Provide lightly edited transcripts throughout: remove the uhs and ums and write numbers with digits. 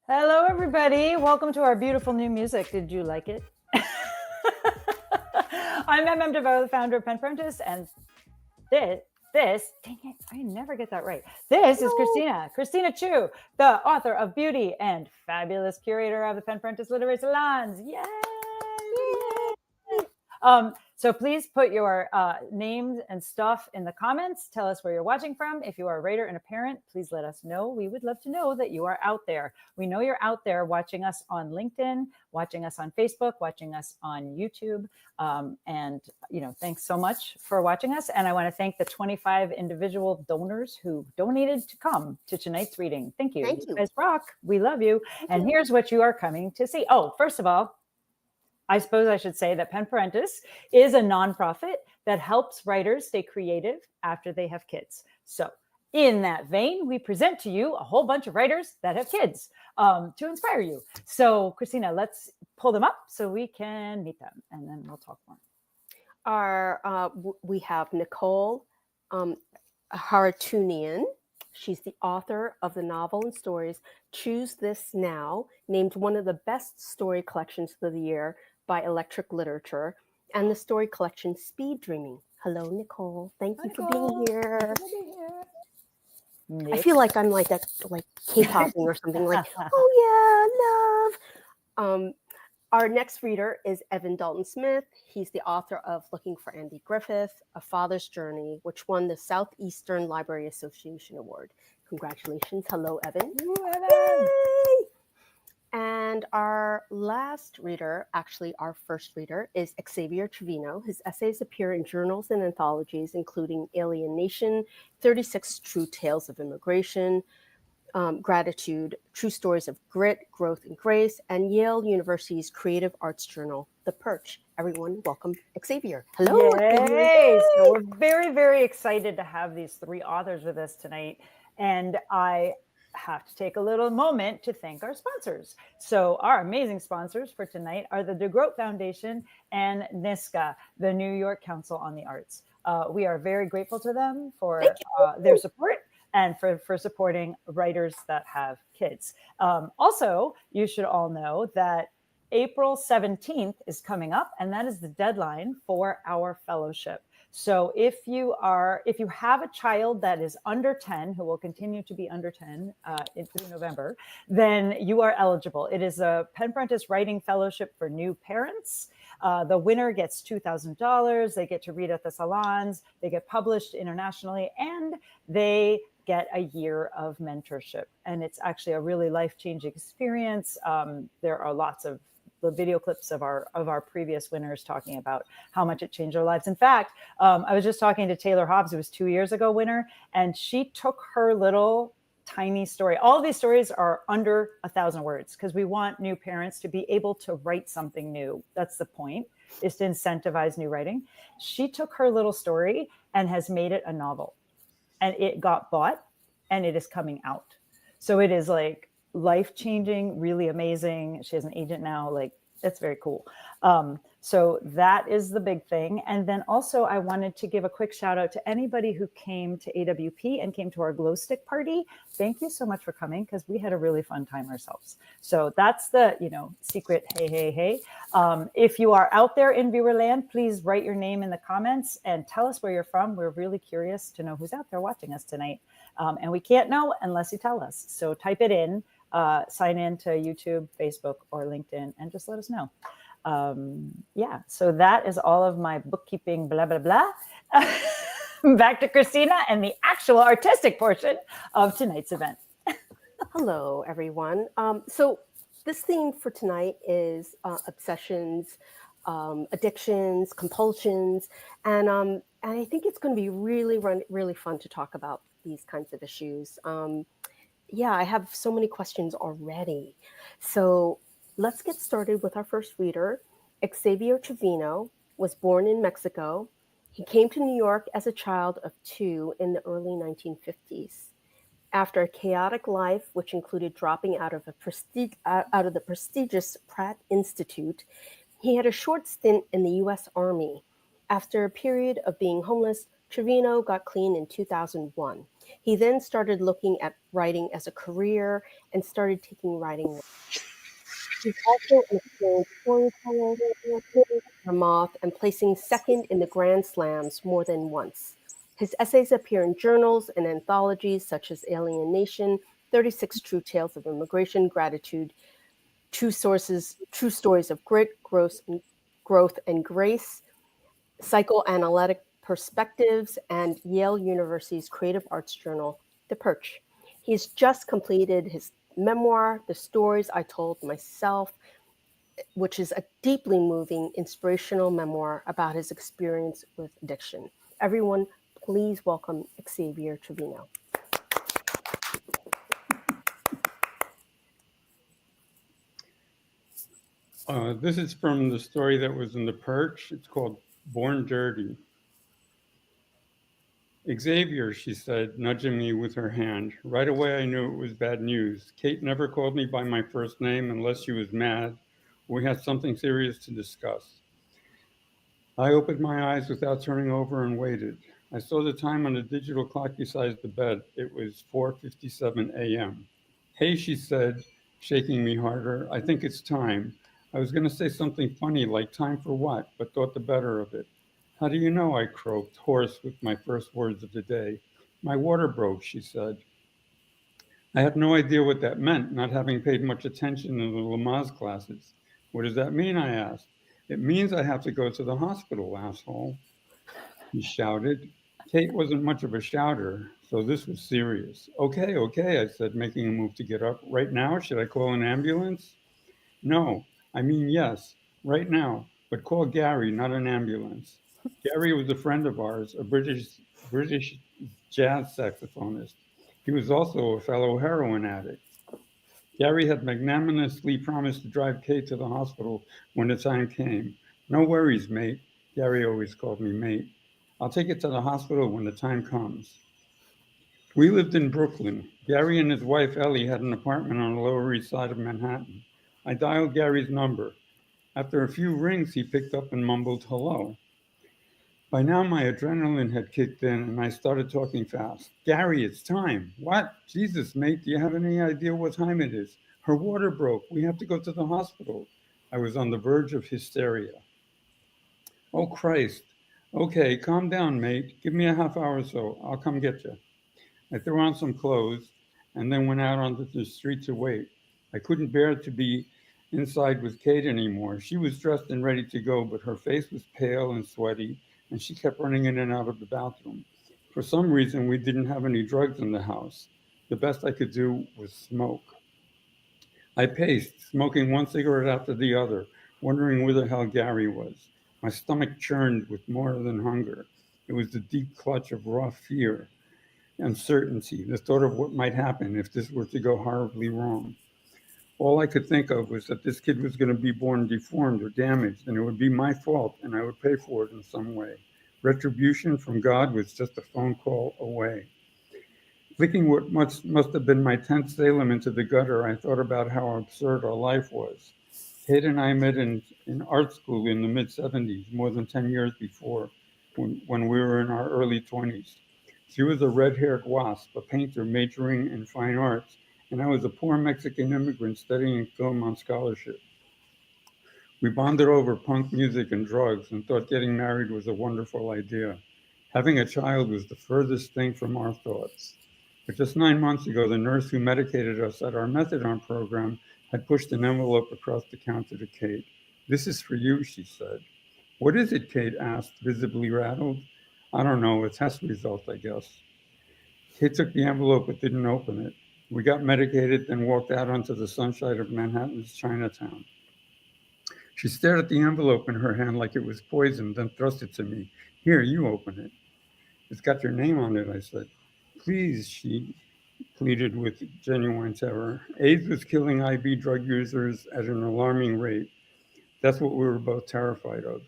Hello, everybody. Welcome to our beautiful new music. Did you like it? I'm MM DeVoe, the founder of Pen Parentis, and this, dang it, I never get that right. This is Christina Chu, the author of Beauty and fabulous curator of the Pen Parentis Literary Salons. Yay! So please put your names and stuff in the comments. Tell us where you're watching from. If you are a writer and a parent, please let us know. We would love to know that you are out there. We know you're out there watching us on LinkedIn, watching us on Facebook, watching us on YouTube. And, thanks so much for watching us. And I want to thank the 25 individual donors who donated to come to tonight's reading. Thank you. Thank you. You guys rock. We love you. And here's what you are coming to see. Oh, first of all, I suppose I should say that Pen Parentis is a nonprofit that helps writers stay creative after they have kids. So in that vein, we present to you a whole bunch of writers that have kids to inspire you. So Christina, let's pull them up so we can meet them, and then we'll talk more. We have Nicole Haroutunian. She's the author of the novel and stories Choose This Now, named one of the best story collections of the year by Electric Literature, and the story collection Speed Dreaming. Hello, Nicole. Thank you for being here. I feel like I'm like K-popping or something like, oh yeah, love. Our next reader is Evan Dalton-Smith. He's the author of Looking for Andy Griffith, A Father's Journey, which won the Southeastern Library Association Award. Congratulations. Hello, Evan. Ooh, Evan. Yay! And our last reader, actually our first reader, is Xavier Trevino. His essays appear in journals and anthologies, including Alien Nation, 36 True Tales of Immigration, Gratitude, True Stories of Grit, Growth, and Grace, and Yale University's Creative Arts Journal, The Perch. Everyone, welcome Xavier. Hello. Yay. So we're very, very excited to have these three authors with us tonight. And I have to take a little moment to thank our sponsors. So our amazing sponsors for tonight are the DeGroat Foundation and NYSCA, the New York Council on the Arts. We are very grateful to them for their support and for supporting writers that have kids. Also, you should all know that April 17th is coming up, and that is the deadline for our fellowship. So if you have a child that is under 10, who will continue to be under 10 through November, then you are eligible. It is a Pen Parentis Writing Fellowship for new parents. The winner gets $2,000. They get to read at the salons. They get published internationally, and they get a year of mentorship. And it's actually a really life-changing experience. There are lots of the video clips of our previous winners talking about how much it changed their lives. In fact, I was just talking to Taylor Hobbs, who was 2 years ago winner, and she took her little tiny story. All of these stories are under 1,000 words because we want new parents to be able to write something new. That's the point, is to incentivize new writing. She took her little story and has made it a novel, and it got bought, and it is coming out. So it is like life-changing, really amazing. She has an agent now. Like, that's very cool. So that is the big thing. And then also I wanted to give a quick shout out to anybody who came to AWP and came to our glow stick party. Thank you so much for coming, because we had a really fun time ourselves. So that's the, secret. Hey. If you are out there in viewerland, please write your name in the comments and tell us where you're from. We're really curious to know who's out there watching us tonight. And we can't know unless you tell us. So type it in. Sign in to YouTube, Facebook, or LinkedIn, and just let us know. So that is all of my bookkeeping, blah, blah, blah. Back to Christina and the actual artistic portion of tonight's event. Hello, everyone. So this theme for tonight is obsessions, addictions, compulsions, and I think it's going to be really fun to talk about these kinds of issues. I have so many questions already. So let's get started with our first reader. Xavier Trevino was born in Mexico. He came to New York as a child of 2 in the early 1950s. After a chaotic life, which included dropping out of the prestigious Pratt Institute, he had a short stint in the U.S. Army. After a period of being homeless, Trevino got clean in 2001. He then started looking at writing as a career and started taking writing. He's also an experienced storyteller, winning the Moth and placing second in the Grand Slams more than once. His essays appear in journals and anthologies such as Alien Nation, 36 True Tales of Immigration, Gratitude, True Sources, True Stories of Grit, Growth and Grace, Psychoanalytic Perspectives, and Yale University's creative arts journal, The Perch. He's just completed his memoir, The Stories I Told Myself, which is a deeply moving, inspirational memoir about his experience with addiction. Everyone, please welcome Xavier Trevino. This is from the story that was in The Perch. It's called Born Dirty. Xavier, she said, nudging me with her hand. Right away, I knew it was bad news. Kate never called me by my first name unless she was mad. We had something serious to discuss. I opened my eyes without turning over and waited. I saw the time on the digital clock beside the bed. It was 4:57 a.m. Hey, she said, shaking me harder. I think it's time. I was going to say something funny like time for what, but thought the better of it. How do you know? I croaked, hoarse with my first words of the day. My water broke, she said. I had no idea what that meant, not having paid much attention in the Lamaze classes. What does that mean? I asked. It means I have to go to the hospital, asshole, he shouted. Kate wasn't much of a shouter, so this was serious. Okay, okay, I said, making a move to get up. Right now? Should I call an ambulance? No, I mean yes, right now, but call Gary, not an ambulance. Gary was a friend of ours, a British jazz saxophonist. He was also a fellow heroin addict. Gary had magnanimously promised to drive Kate to the hospital when the time came. No worries, mate. Gary always called me mate. I'll take it to the hospital when the time comes. We lived in Brooklyn. Gary and his wife Ellie had an apartment on the Lower East Side of Manhattan. I dialed Gary's number. After a few rings, he picked up and mumbled hello. By now, my adrenaline had kicked in and I started talking fast. Gary, it's time. What? Jesus, mate, do you have any idea what time it is? Her water broke. We have to go to the hospital. I was on the verge of hysteria. Oh, Christ. Okay, calm down, mate. Give me a half hour or so. I'll come get you. I threw on some clothes and then went out onto the street to wait. I couldn't bear to be inside with Kate anymore. She was dressed and ready to go, but her face was pale and sweaty, and she kept running in and out of the bathroom. For some reason, we didn't have any drugs in the house. The best I could do was smoke. I paced, smoking one cigarette after the other, wondering where the hell Gary was. My stomach churned with more than hunger. It was the deep clutch of raw fear, uncertainty, the thought of what might happen if this were to go horribly wrong. All I could think of was that this kid was going to be born deformed or damaged, and it would be my fault, and I would pay for it in some way. Retribution from God was just a phone call away. Flicking what must have been my 10th Salem into the gutter, I thought about how absurd our life was. Kate and I met in art school in the mid 70s, more than 10 years before, when we were in our early 20s. She was a red haired wasp, a painter majoring in fine arts, and I was a poor Mexican immigrant studying film on scholarship. We bonded over punk music and drugs and thought getting married was a wonderful idea. Having a child was the furthest thing from our thoughts. But just 9 months ago, the nurse who medicated us at our methadone program had pushed an envelope across the counter to Kate. This is for you, she said. What is it? Kate asked, visibly rattled. I don't know, a test result, I guess. Kate took the envelope but didn't open it. We got medicated, then walked out onto the sunshine of Manhattan's Chinatown. She stared at the envelope in her hand like it was poison, then thrust it to me. Here, you open it. It's got your name on it, I said. Please, she pleaded with genuine terror. AIDS was killing IV drug users at an alarming rate. That's what we were both terrified of.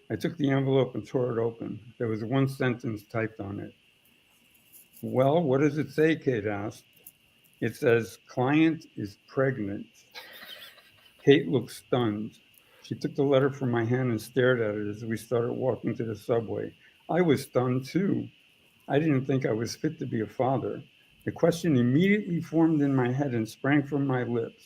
I took the envelope and tore it open. There was one sentence typed on it. Well, what does it say? Kate asked. It says, client is pregnant. Kate looked stunned. She took the letter from my hand and stared at it as we started walking to the subway. I was stunned too. I didn't think I was fit to be a father. The question immediately formed in my head and sprang from my lips.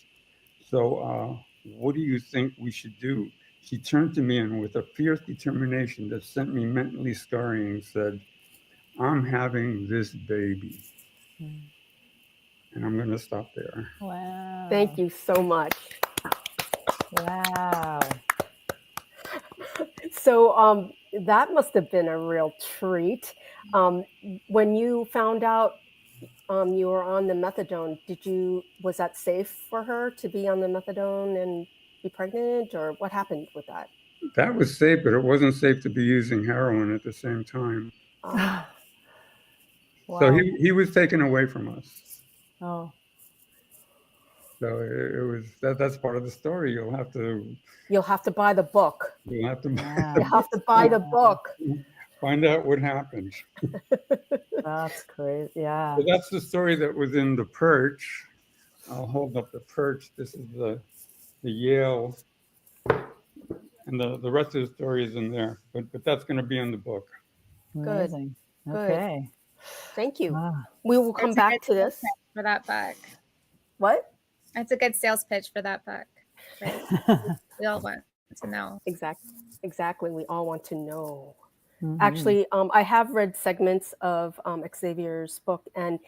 So, what do you think we should do? She turned to me and, with a fierce determination that sent me mentally scurrying, said, I'm having this baby. Mm. And I'm going to stop there. Thank Wow. you so much. Wow. So that must have been a real treat. When you found out you were on the methadone, was that safe for her to be on the methadone and be pregnant, or what happened with that? That was safe, but it wasn't safe to be using heroin at the same time. Uh, So Wow. he was taken away from us. Oh, So it was that's part of the story. you'll have to buy the book. You'll have to You wow. have to buy the book. find out what happened. That's crazy. Yeah. So that's the story that was in the Perch. I'll hold up the Perch. This is the Yale, and the rest of the story is in there. But that's going to be in the book. Good, Amazing. good. Okay. Thank you. Wow. We will come That's a back good to this. sales pitch for that book. What? That's a good sales pitch for that book. Right? We all want to know. Exactly. We all want to know. Mhm. Actually, I have read segments of Xavier's book, and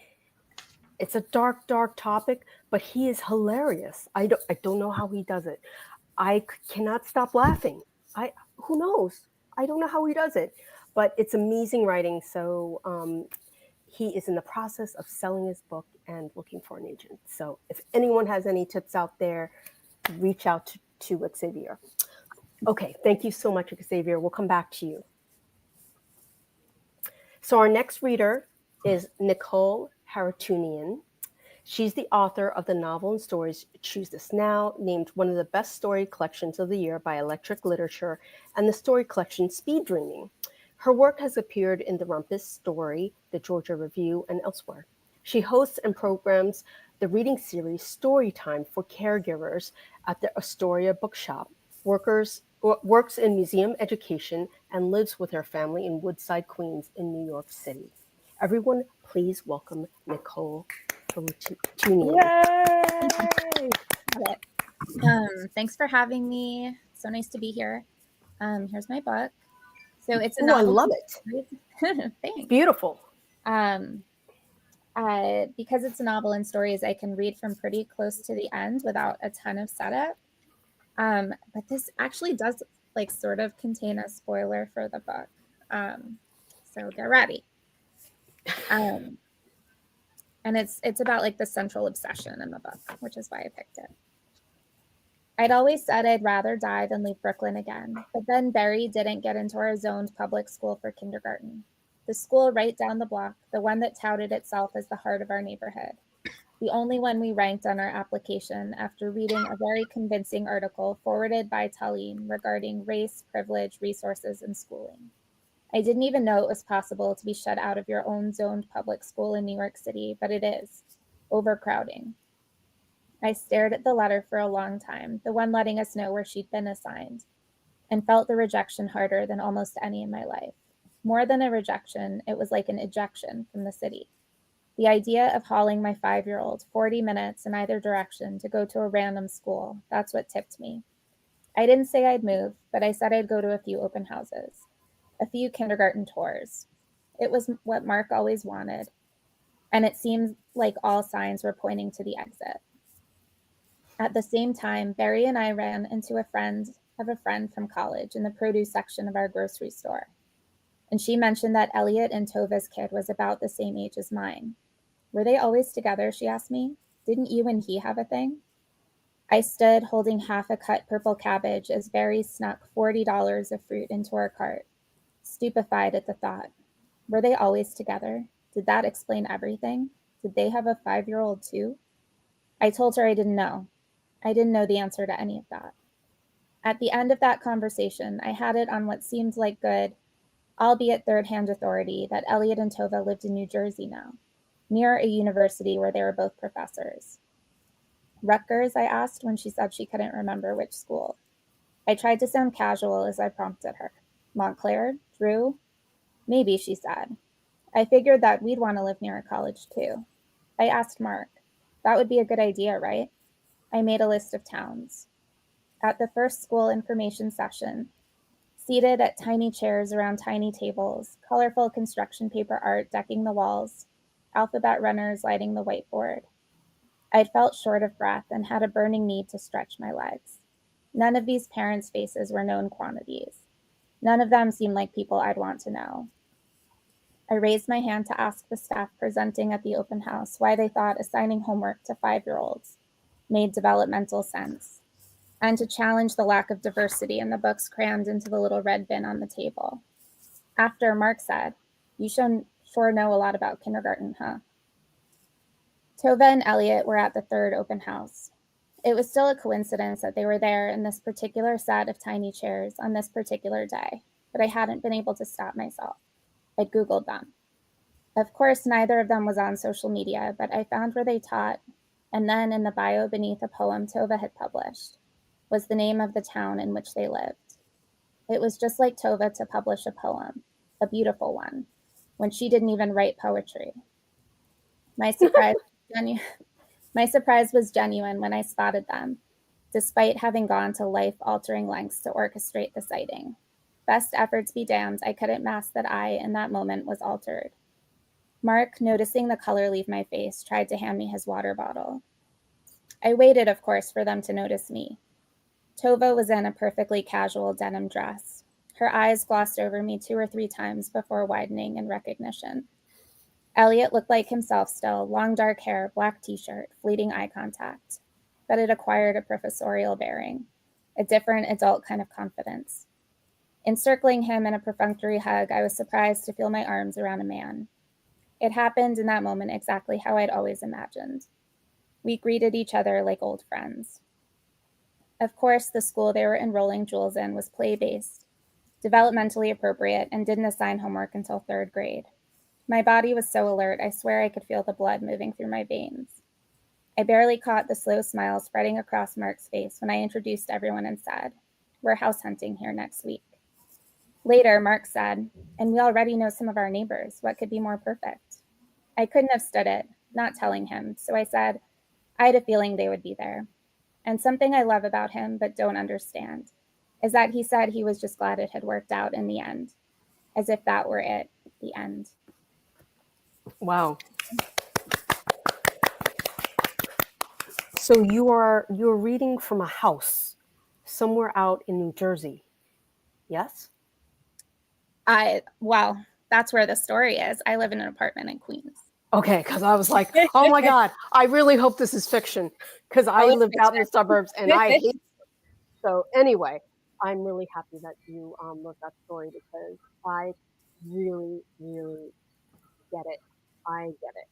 it's a dark, dark topic, but he is hilarious. I don't know how he does it. I cannot stop laughing. Who knows? I don't know how he does it, but it's amazing writing. So he is in the process of selling his book and looking for an agent. So if anyone has any tips out there, reach out to Xavier. Okay, thank you so much, Xavier. We'll come back to you. So our next reader is Nicole Haroutunian. She's the author of the novel and stories Choose This Now, named one of the best story collections of the year by Electric Literature, and the story collection Speed Dreaming. Her work has appeared in The Rumpus Story, the Georgia Review, and elsewhere. She hosts and programs the reading series Storytime for caregivers at the Astoria Bookshop, works in museum education, and lives with her family in Woodside, Queens in New York City. Everyone, please welcome Nicole Haroutunian. Yay! Thanks for having me. So nice to be here. Here's my book. So it's a Ooh, I novel. love it. Thanks. Beautiful. Because it's a novel and stories, I can read from pretty close to the end without a ton of setup. But this actually does sort of contain a spoiler for the book. So get ready. And it's about the central obsession in the book, which is why I picked it. I'd always said I'd rather die than leave Brooklyn again, but then Barry didn't get into our zoned public school for kindergarten. The school right down the block, the one that touted itself as the heart of our neighborhood. The only one we ranked on our application after reading a very convincing article forwarded by Talene regarding race, privilege, resources, and schooling. I didn't even know it was possible to be shut out of your own zoned public school in New York City, but it is. Overcrowding. I stared at the letter for a long time, the one letting us know where she'd been assigned, and felt the rejection harder than almost any in my life. More than a rejection, it was like an ejection from the city. The idea of hauling my 5-year-old 40 minutes in either direction to go to a random school, that's what tipped me. I didn't say I'd move, but I said I'd go to a few open houses, a few kindergarten tours. It was what Mark always wanted, and it seemed like all signs were pointing to the exit. At the same time, Barry and I ran into a friend from college in the produce section of our grocery store. And she mentioned that Elliot and Tova's kid was about the same age as mine. Were they always together, she asked me. Didn't you and he have a thing? I stood holding half a cut purple cabbage as Barry snuck $40 of fruit into our cart, stupefied at the thought. Were they always together? Did that explain everything? Did they have a 5-year-old too? I told her I didn't know. I didn't know the answer to any of that. At the end of that conversation, I had it on what seemed like good, albeit third-hand authority, that Elliot and Tova lived in New Jersey now, near a university where they were both professors. Rutgers, I asked when she said she couldn't remember which school. I tried to sound casual as I prompted her. Montclair? Drew? Maybe, she said. I figured that we'd want to live near a college too. I asked Mark. That would be a good idea, right? I made a list of towns. At the first school information session, seated at tiny chairs around tiny tables, colorful construction paper art decking the walls, alphabet runners lighting the whiteboard, I'd felt short of breath and had a burning need to stretch my legs. None of these parents' faces were known quantities. None of them seemed like people I'd want to know. I raised my hand to ask the staff presenting at the open house why they thought assigning homework to 5-year-olds made developmental sense, and to challenge the lack of diversity in the books crammed into the little red bin on the table. After, Mark said, "You sure know a lot about kindergarten, huh?" Tova and Elliot were at the third open house. It was still a coincidence that they were there in this particular set of tiny chairs on this particular day, but I hadn't been able to stop myself. I'd Googled them. Of course, neither of them was on social media, but I found where they taught, and then in the bio beneath a poem Tova had published was the name of the town in which they lived. It was just like Tova to publish a poem, a beautiful one, when she didn't even write poetry. My surprise was genuine when I spotted them, despite having gone to life-altering lengths to orchestrate the sighting. Best efforts be damned, I couldn't mask that I, in that moment, was altered. Mark, noticing the color leave my face, tried to hand me his water bottle. I waited, of course, for them to notice me. Tova was in a perfectly casual denim dress. Her eyes glossed over me 2 or 3 times before widening in recognition. Elliot looked like himself still, long dark hair, black t-shirt, fleeting eye contact. But it acquired a professorial bearing, a different adult kind of confidence. Encircling him in a perfunctory hug, I was surprised to feel my arms around a man. It happened in that moment exactly how I'd always imagined. We greeted each other like old friends. Of course, the school they were enrolling Jules in was play-based, developmentally appropriate, and didn't assign homework until 3rd grade. My body was so alert, I swear I could feel the blood moving through my veins. I barely caught the slow smile spreading across Mark's face when I introduced everyone and said, "We're house hunting here next week." Later, Mark said, "And we already know some of our neighbors. What could be more perfect?" I couldn't have stood it, not telling him, so I said, I had a feeling they would be there. And something I love about him but don't understand is that he said he was just glad it had worked out in the end, as if that were it, the end. Wow. So you're reading from a house somewhere out in New Jersey, yes? Well, that's where the story is. I live in an apartment in Queens. Okay, because I was like, oh my God, I really hope this is fiction, because I lived out in the suburbs and I hate it. So anyway, I'm really happy that you wrote that story, because I really, really get it. I get it.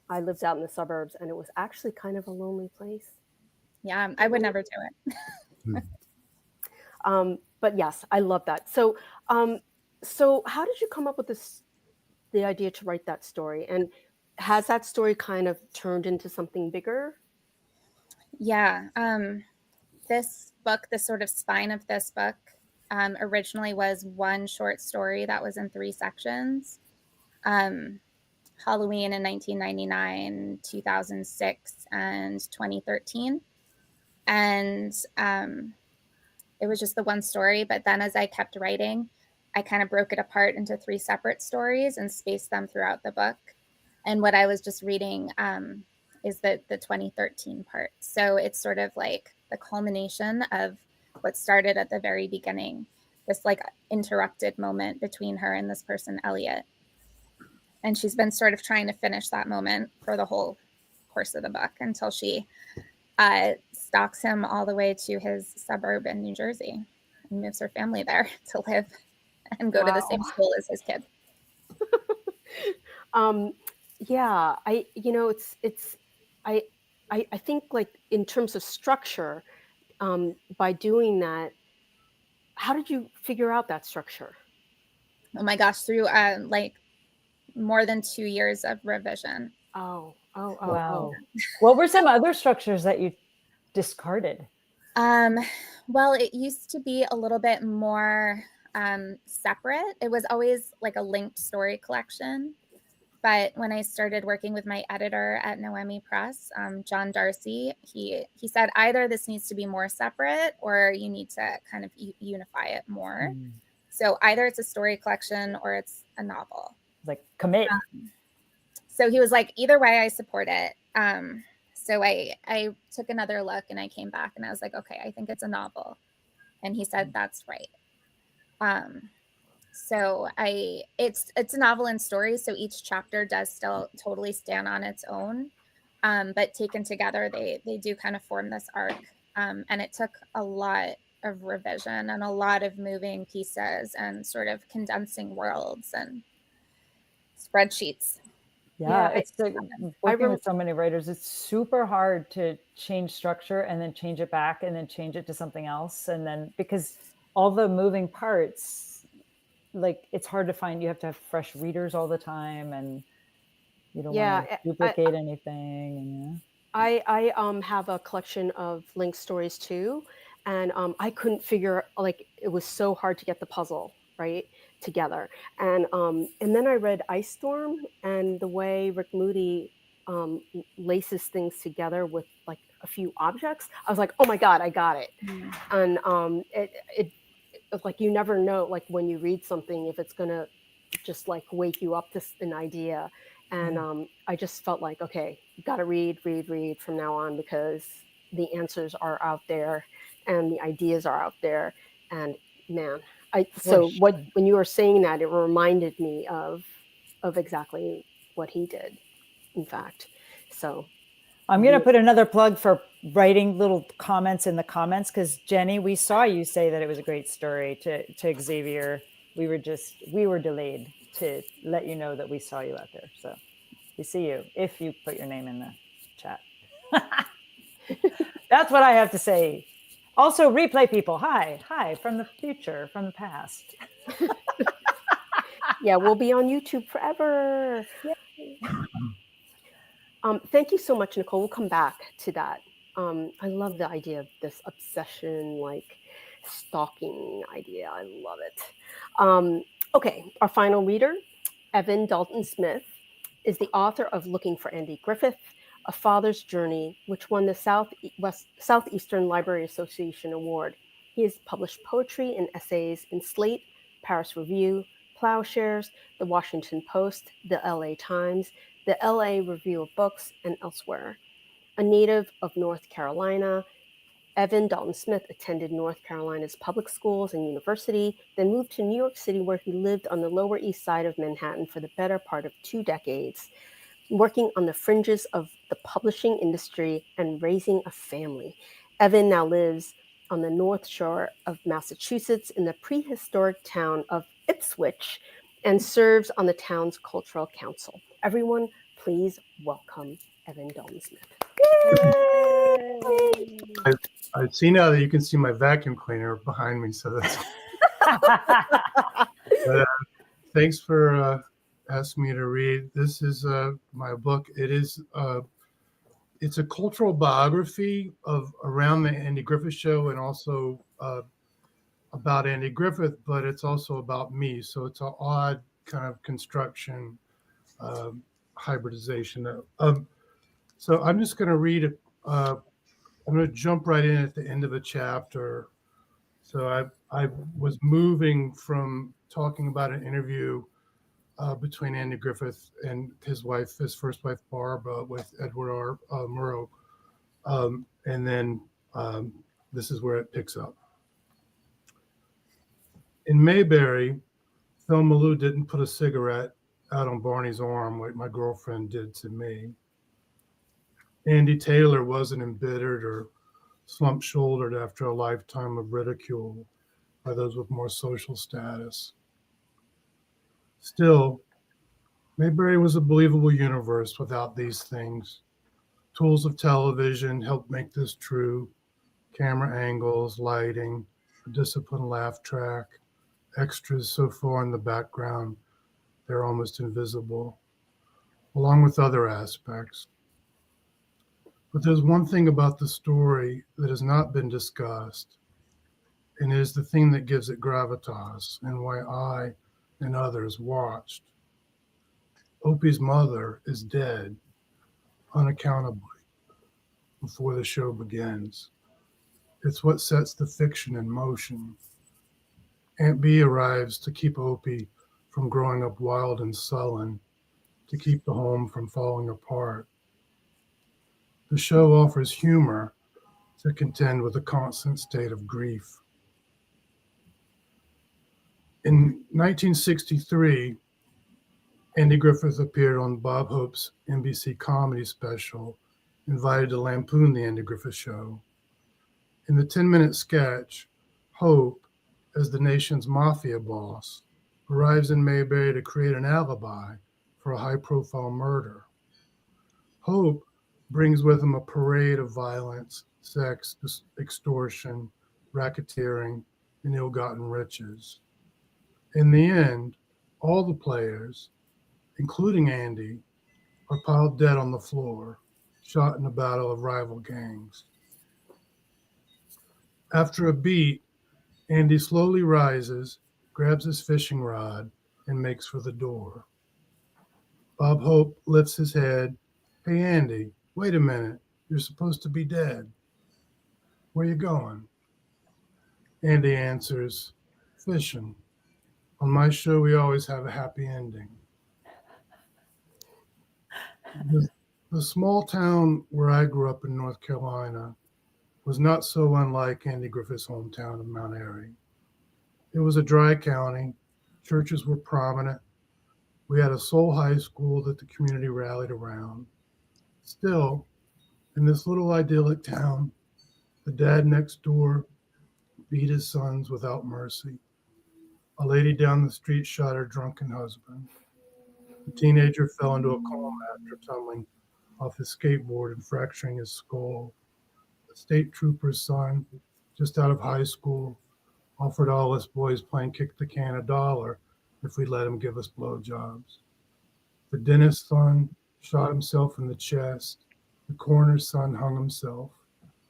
I lived out in the suburbs, and it was actually kind of a lonely place. Yeah, I would never do it. But yes, I love that. So, so how did you come up with the idea to write that story? And has that story kind of turned into something bigger? Yeah. This book, the sort of spine of this book, originally was one short story that was in 3 sections. Halloween in 1999, 2006, and 2013. And it was just the one story. But then as I kept writing, I kind of broke it apart into 3 separate stories and spaced them throughout the book. And what I was just reading is the 2013 part. So it's sort of like the culmination of what started at the very beginning, this like interrupted moment between her and this person, Elliot. And she's been sort of trying to finish that moment for the whole course of the book until she stalks him all the way to his suburb in New Jersey and moves her family there to live and go to the same school as his kid. Yeah, I think, like, in terms of structure, by doing that, how did you figure out that structure? Oh my gosh, through like more than 2 years of revision. Oh. Wow. What were some other structures that you discarded? Well, it used to be a little bit more separate. It was always like a linked story collection. But when I started working with my editor at Noemi Press, John Darcy, he said either this needs to be more separate or you need to kind of unify it more. So either it's a story collection or it's a novel. Like commit. So he was like, either way, I support it. So I took another look and I came back and I was like, okay, I think it's a novel. And he said, that's right. So it's a novel and story. So each chapter does still totally stand on its own. But taken together, they do kind of form this arc. And it took a lot of revision and a lot of moving pieces and sort of condensing worlds and spreadsheets. Yeah, it's working with so many writers. It's super hard to change structure and then change it back and then change it to something else. And then because all the moving parts, like it's hard to find, you have to have fresh readers all the time and you don't want to duplicate anything. And, I have a collection of linked stories too. And I couldn't figure, like, it was so hard to get the puzzle, right, together. And then I read Ice Storm, and the way Rick Moody laces things together with like a few objects, I was like, oh my God, I got it. And it like, you never know, like when you read something, if it's gonna just like wake you up to an idea. And I just felt like, okay, you gotta read from now on, because the answers are out there and the ideas are out there. And man, when you were saying that, it reminded me of exactly what he did, in fact. So I'm going to put another plug for writing little comments in the comments, because Jenny, we saw you say that it was a great story to Xavier. We were delayed to let you know that we saw you out there. So we see you if you put your name in the chat. That's what I have to say. Also, replay people. Hi from the future, from the past. Yeah, we'll be on YouTube forever. Thank you so much, Nicole. We'll come back to that. I love the idea of this obsession, like stalking idea. I love it. Okay, our final reader, Evan Dalton-Smith, is the author of Looking for Andy Griffith, A Father's Journey, which won the Southeastern Library Association Award. He has published poetry and essays in Slate, Paris Review, Plowshares, The Washington Post, The LA Times, the LA Review of Books, and elsewhere. A native of North Carolina, Evan Dalton-Smith attended North Carolina's public schools and university, then moved to New York City, where he lived on the Lower East Side of Manhattan for the better part of 2 decades, working on the fringes of the publishing industry and raising a family. Evan now lives on the North Shore of Massachusetts in the prehistoric town of Ipswich and serves on the town's cultural council. Everyone, please welcome Evan Dalton-Smith. I see now that you can see my vacuum cleaner behind me, so that's. But, thanks for asking me to read. This is my book. It's a cultural biography of around the Andy Griffith Show, and also about Andy Griffith, but it's also about me. So it's an odd kind of construction, hybridization. So I'm just going to read it. I'm going to jump right in at the end of the chapter. So I was moving from talking about an interview between Andy Griffith and his first wife, Barbara, with Edward R. Murrow. And then this is where it picks up. In Mayberry, Thelma Lou didn't put a cigarette out on Barney's arm like my girlfriend did to me. Andy Taylor wasn't embittered or slump-shouldered after a lifetime of ridicule by those with more social status. Still, Mayberry was a believable universe without these things. Tools of television helped make this true. Camera angles, lighting, a disciplined laugh track, extras so far in the background they're almost invisible, along with other aspects. But there's one thing about the story that has not been discussed. and is the thing that gives it gravitas and why I and others watched. Opie's mother is dead, unaccountably, before the show begins. It's what sets the fiction in motion. Aunt Bee arrives to keep Opie from growing up wild and sullen, to keep the home from falling apart. The show offers humor to contend with a constant state of grief. In 1963, Andy Griffith appeared on Bob Hope's NBC comedy special, invited to lampoon the Andy Griffith Show. In the 10-minute sketch, Hope, as the nation's mafia boss, arrives in Mayberry to create an alibi for a high-profile murder. Hope brings with him a parade of violence, sex, extortion, racketeering, and ill-gotten riches. In the end, all the players, including Andy, are piled dead on the floor, shot in a battle of rival gangs. After a beat, Andy slowly rises, grabs his fishing rod, and makes for the door. Bob Hope lifts his head. Hey, Andy, wait a minute. You're supposed to be dead. Where you going? Andy answers, fishing. On my show, we always have a happy ending. The small town where I grew up in North Carolina was not so unlike Andy Griffith's hometown of Mount Airy. It was a dry county. Churches were prominent. We had a sole high school that the community rallied around. Still, in this little idyllic town, the dad next door beat his sons without mercy. A lady down the street shot her drunken husband. The teenager fell into a coma after tumbling off his skateboard and fracturing his skull. A state trooper's son, just out of high school, offered all us boys playing kick the can $1 if we'd let him give us blowjobs. The dentist's son shot himself in the chest. The coroner's son hung himself.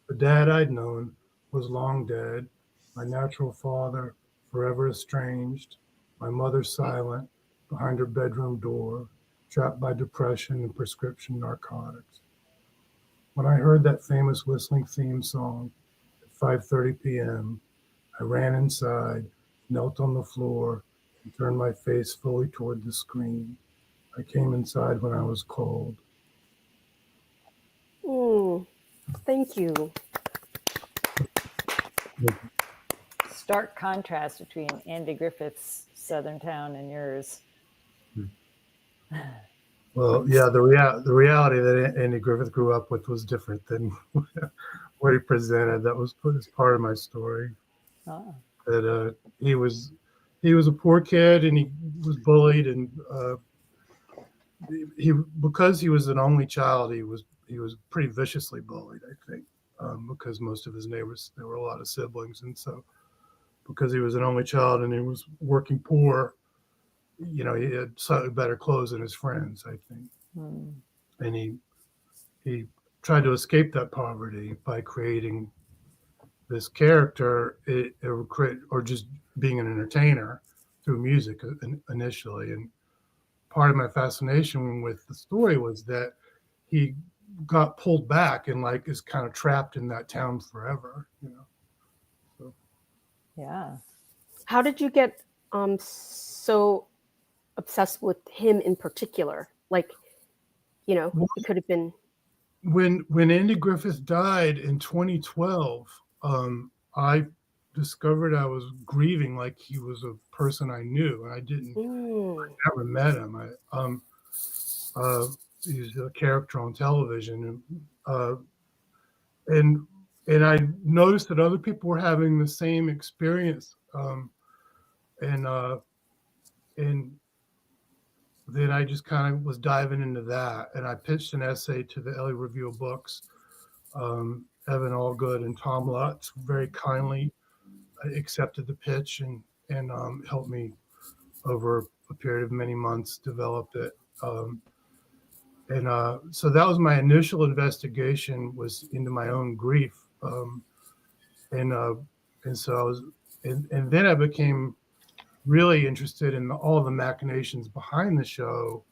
The dad I'd known was long dead. My natural father, forever estranged. My mother silent behind her bedroom door, trapped by depression and prescription narcotics. When I heard that famous whistling theme song at 5:30 p.m., I ran inside, knelt on the floor, and turned my face fully toward the screen. I came inside when I was cold. Thank you. Stark contrast between Andy Griffith's southern town and yours. Well, yeah, the reality that Andy Griffith grew up with was different than what he presented. That was part of my story. Oh. That he was a poor kid and he was bullied, and because he was an only child, he was pretty viciously bullied, I think, because most of his neighbors, there were a lot of siblings, and so because he was an only child and he was working poor, he had slightly better clothes than his friends, I think. And he tried to escape that poverty by creating this character, or just being an entertainer through music initially. And part of my fascination with the story was that he got pulled back and is kind of trapped in that town forever, So. Yeah. How did you get so obsessed with him in particular? It could have been. When Andy Griffith died in 2012, I discovered I was grieving like he was a person I knew, and I never met him. He's a character on television, and I noticed that other people were having the same experience, and then I just kind of was diving into that, and I pitched an essay to the LA Review of Books. Evan Allgood and Tom Lutz very kindly accepted the pitch and helped me over a period of many months develop it. So that was my initial investigation, was into my own grief, and And so I was, and then I became really interested in all the machinations behind the show,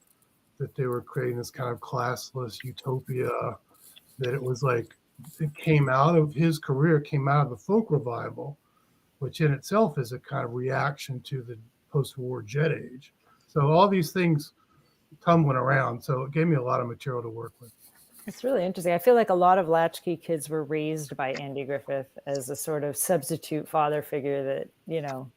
that they were creating this kind of classless utopia, that it was like, it came out of his career, came out of the folk revival, which in itself is a kind of reaction to the post-war jet age. So all these things tumbling around. So it gave me a lot of material to work with. It's really interesting. I feel like a lot of latchkey kids were raised by Andy Griffith as a sort of substitute father figure that, you know,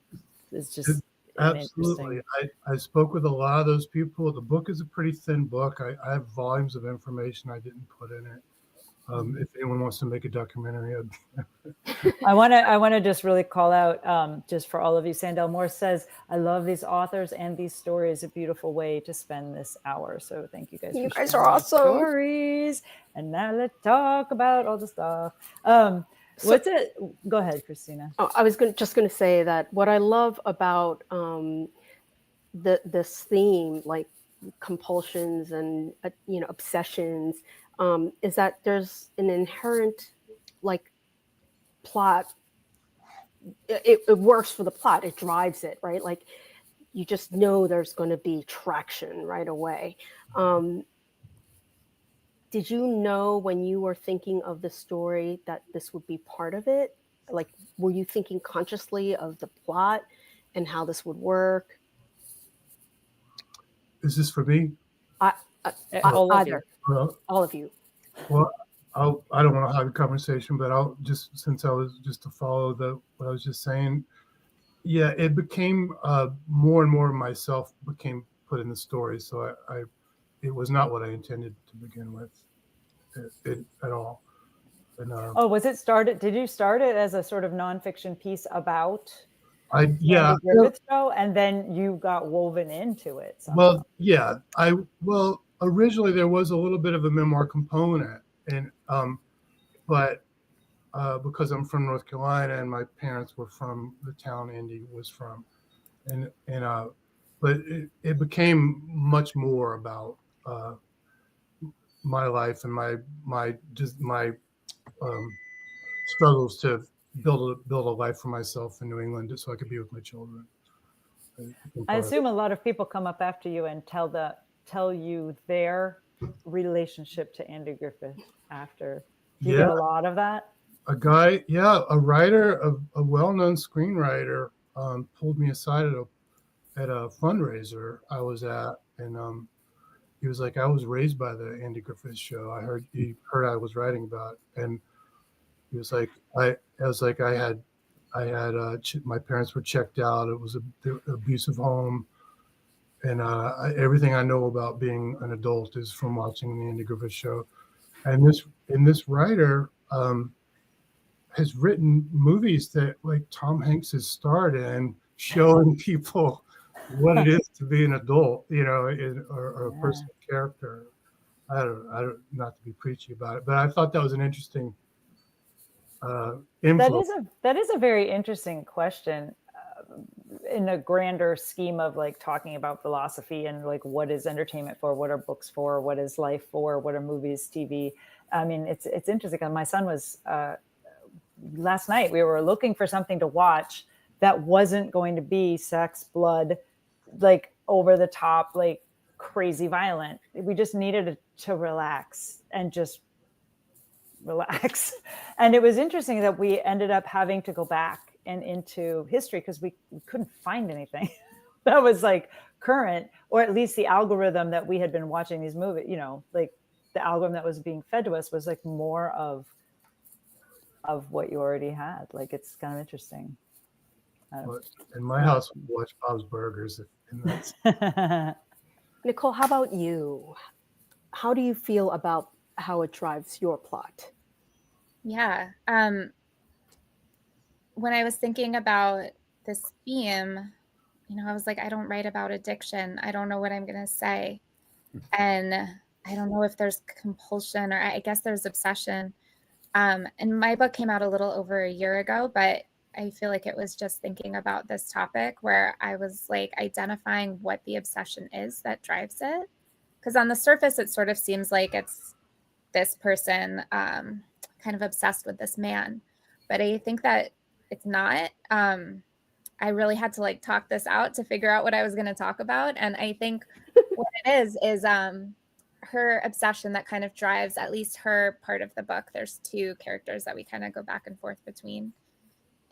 is just Absolutely. I spoke with a lot of those people. The book is a pretty thin book. I have volumes of information I didn't put in it. If anyone wants to make a documentary, I want to just really call out, just for all of you. Sandell Moore says, "I love these authors and these stories. A beautiful way to spend this hour." So thank you guys. You for guys sharing are your awesome. Stories. And now let's talk about all the stuff. What's it? Go ahead, Christina. Oh, I was just going to say that what I love about this theme, like compulsions and obsessions, is that there's an inherent like plot. It works for the plot. It drives it, right? Like you just know there's going to be traction right away. Did you know when you were thinking of the story that this would be part of it? Like, were you thinking consciously of the plot and how this would work? is this for me? All of Either. Well, All of you. Well, I don't want to have a conversation, but I'll just, since I was just to follow what I was just saying. Yeah, it became more and more of myself became put in the story. So it was not what I intended to begin with at all. And, was it started? Did you start it as a sort of nonfiction piece about yeah, Andy Griffith show, and then you got woven into it somehow? Well, yeah, originally there was a little bit of a memoir component, and but because I'm from North Carolina and my parents were from the town Andy was from, and but it became much more about my life and my struggles to build a life for myself in New England so I could be with my children. I assume a lot of people come up after you and tell you their relationship to Andy Griffith after. Do you get a lot of that? A writer, a well-known screenwriter, pulled me aside at a fundraiser I was at, and he was like, "I was raised by the Andy Griffith show. He heard I was writing about it," and he was like, I had my parents were checked out. It was an abusive home, and everything I know about being an adult is from watching the Andy Griffith show. And this writer has written movies that like Tom Hanks has starred in, showing people what it is to be an adult, or a personal character. I don't, not to be preachy about it, but I thought that was an interesting influence. That is a very interesting question in a grander scheme of like talking about philosophy and like what is entertainment for, what are books for, what is life for, what are movies, TV. I mean, it's interesting. My son was last night we were looking for something to watch that wasn't going to be sex, blood, like over the top, like crazy violent. We just needed to relax and just relax. And it was interesting that we ended up having to go back and into history because we couldn't find anything that was like current, or at least the algorithm that we had been watching these movies, like the algorithm that was being fed to us was like more of what you already had. Like, it's kind of interesting. In my house, we watch Bob's Burgers. Nicole, how about you? How do you feel about how it drives your plot? Yeah. When I was thinking about this theme, I was like, I don't write about addiction. I don't know what I'm going to say. And I don't know if there's compulsion, or I guess there's obsession. And my book came out a little over a year ago, but I feel like it was just thinking about this topic where I was like identifying what the obsession is that drives it. Because on the surface, it sort of seems like it's this person kind of obsessed with this man. But I think that it's not. I really had to like talk this out to figure out what I was going to talk about. And I think what it is her obsession that kind of drives at least her part of the book. There's two characters that we kind of go back and forth between,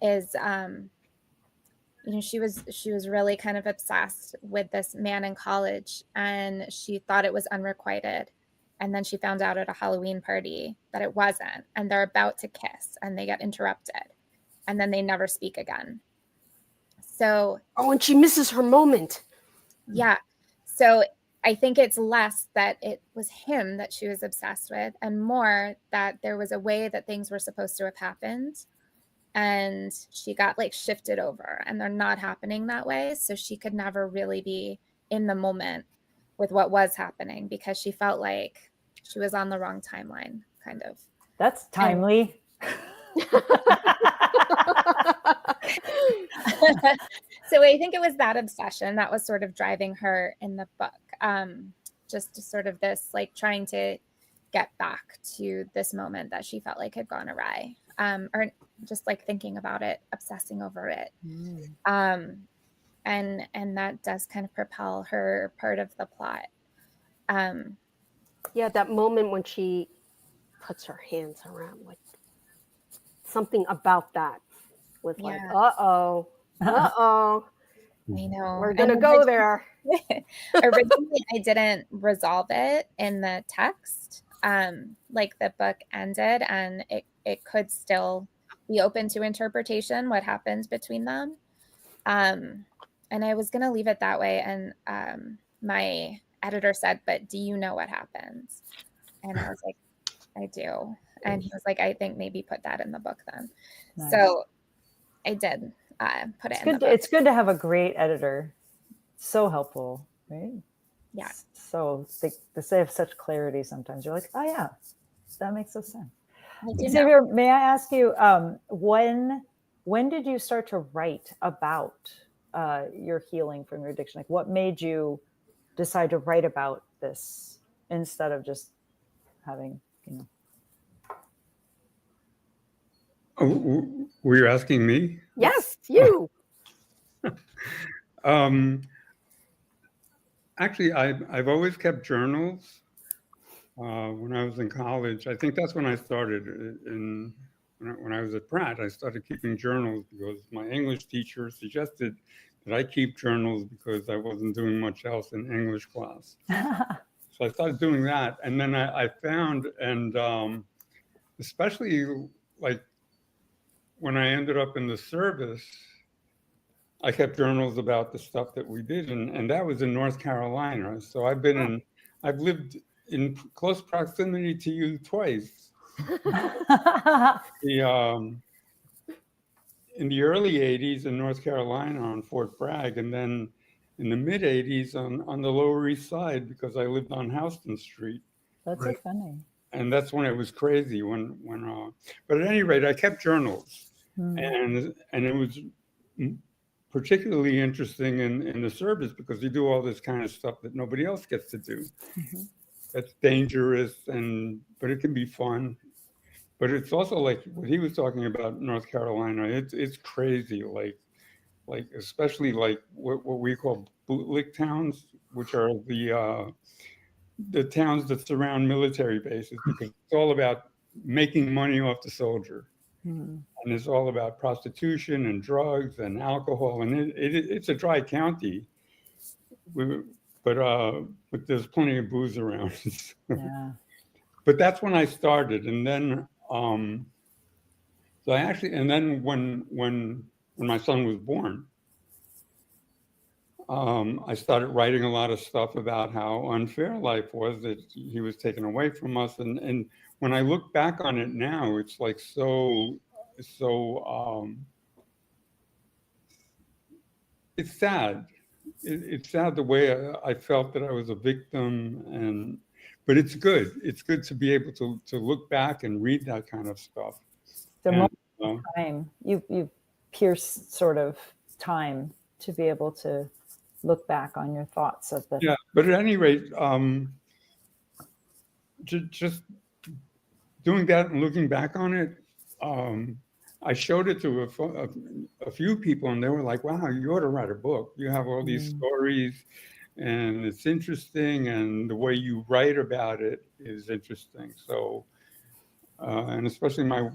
is you know, she was really kind of obsessed with this man in college, and she thought it was unrequited. And then she found out at a Halloween party that it wasn't, and they're about to kiss and they get interrupted, and then they never speak again. So, and she misses her moment. Yeah. So I think it's less that it was him that she was obsessed with, and more that there was a way that things were supposed to have happened, and she got like shifted over, and they're not happening that way. So she could never really be in the moment with what was happening, because she felt like she was on the wrong timeline, kind of. That's timely. So I think it was that obsession that was sort of driving her in the book. Just sort of this, like, trying to get back to this moment that she felt like had gone awry, or just like thinking about it, obsessing over it. And that does kind of propel her part of the plot. Yeah, that moment when she puts her hands around, like, something about that was like, uh-oh. I know. We're going to go there. Originally, I didn't resolve it in the text. Like, the book ended, and it could still be open to interpretation, what happens between them. And I was going to leave it that way. And my editor said, but do you know what happens? And I was like, I do. And he was like, I think maybe put that in the book then. Nice. So I did put it in the book. It's good to have a great editor. So helpful, right? Yeah. So they have such clarity sometimes. You're like, oh yeah, that makes so sense. Xavier, may I ask you, when did you start to write about your healing from your addiction? Like, what made you decide to write about this instead of just having, Oh, were you asking me? Yes, you. Actually, I've always kept journals. When I was in college, I think that's when I started. When I was at Pratt, I started keeping journals because my English teacher suggested that I keep journals because I wasn't doing much else in English class. So I started doing that, and then I found, and especially like when I ended up in the service, I kept journals about the stuff that we did, and that was in North Carolina. So I've lived in close proximity to you twice. In the early 80s in North Carolina on Fort Bragg, and then in the mid 80s on the Lower East Side, because I lived on Houston Street. That's so funny. And that's when it was crazy but at any rate, I kept journals, and it was particularly interesting in the service because you do all this kind of stuff that nobody else gets to do. That's dangerous, but it can be fun. But it's also like what he was talking about, North Carolina. It's crazy, like especially like what we call bootlick towns, which are the towns that surround military bases, because it's all about making money off the soldier. And it's all about prostitution and drugs and alcohol. And it's a dry county, but there's plenty of booze around. Yeah. But that's when I started. And then, so I actually, and then when my son was born, I started writing a lot of stuff about how unfair life was, that he was taken away from us. And when I look back on it now, it's like so it's sad. It's sad the way I felt that I was a victim, but it's good. It's good to be able to look back and read that kind of stuff. The moment of time, you pierce sort of time to be able to look back on your thoughts of the. Yeah, but at any rate, just doing that and looking back on it, I showed it to a few people, and they were like, "Wow, you ought to write a book. You have all these stories, and it's interesting, and the way you write about it is interesting." So, and especially my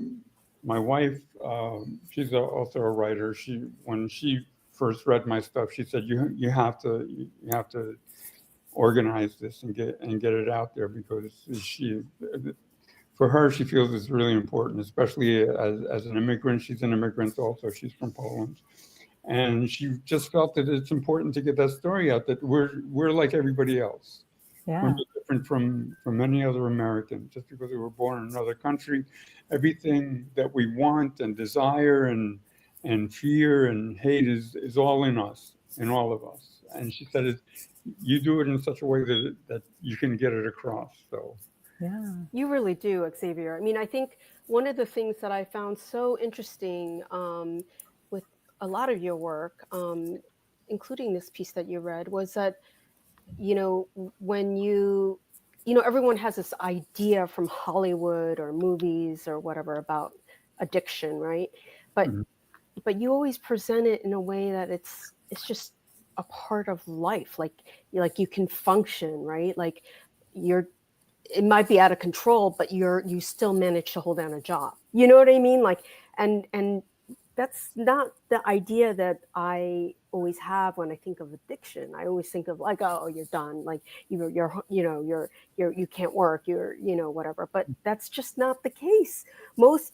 wife, she's also a writer. When she first read my stuff, she said, "You have to organize this and get it out there," because for her, she feels it's really important, especially as an immigrant. She's an immigrant also. She's from Poland. And she just felt that it's important to get that story out, that we're like everybody else. Yeah. We're no different from any other American. Just because we were born in another country, everything that we want and desire and fear and hate is all in us, in all of us. And she said, you do it in such a way that you can get it across. So. Yeah. You really do, Xavier. I mean, I think one of the things that I found so interesting with a lot of your work, including this piece that you read, was that, when everyone has this idea from Hollywood or movies or whatever about addiction, right? But you always present it in a way that it's just a part of life. Like you can function, right? Like it might be out of control, but you still manage to hold down a job. You know what I mean? Like, and that's not the idea that I always have when I think of addiction. I always think of like, oh, you're done. Like you can't work. You're whatever. But that's just not the case. Most